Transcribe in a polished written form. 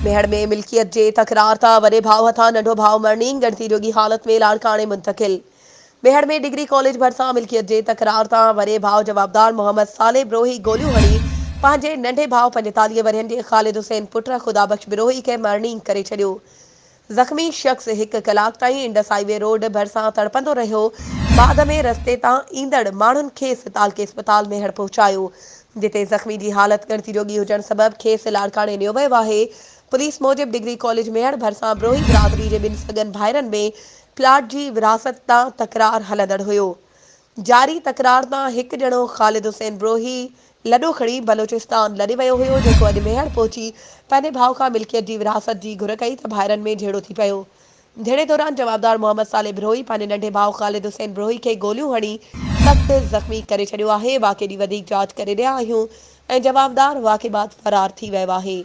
मेहड़ में मिल्कियत जे तकरार तां वॾे भाउ हथां नंढो भाउ मरणी गणती जोगी हालत में लाड़काणे मुंतकिल। मेहड़ में डिग्री कॉलेज भरिसां मिल्कियत जे तकरार तां वॾे भाउ जवाबदार मोहम्मद साले बिरोही गोलियूं हणी पंहिंजे नंढे भाउ 45 वरियनि जे ख़ालिद हुसैन पुट ख़ुदाबख्श बिरोही खे मरणी करे छॾियो। ज़ख़्मी शख़्स 1 कलाक ताईं इंडस हाईवे रोड भरिसां तड़पंदो रहियो। बाद में रस्ते तां ईंदड़ माण्हुनि खेसि तालके अस्पताल मेहड़ पहुचायो, जिते ज़ख़्मी जी हालत गणती जोगी हुजण सबबि खेसि लाड़काणे लियो वियो आहे। पुलिस मूजिब डिग्री कॉलेज मेहड़ भरिसां बिरोही बिरादरी जे 2 सगन भाइरनि में प्लाट जी विरासत तां तकरार हलंदड़ हुयो। जारी तकरार तां हिकु ॼणो ख़ालिद हुसैन बिरोही लॾो खणी बलोचिस्तान लॾे वियो हुयो, जेको अॼु मेहड़ पहुची पंहिंजे भाउ खां मिल्कियत जी विरासत जी घुर कई त भाइरनि में झेड़ो थी पियो। झेड़े दौरान जवाबदार मोहम्मद साले बिरोही पंहिंजे नंढे भाउ ख़ालिद हुसैन बिरोही खे गोलियूं हणी सख़्तु ज़ख़्मी करे छॾियो आहे। वाक़े जी वधीक जांच करे रहिया आहियूं ऐं जवाबदार वाक़े बाद फरार थी वियो आहे।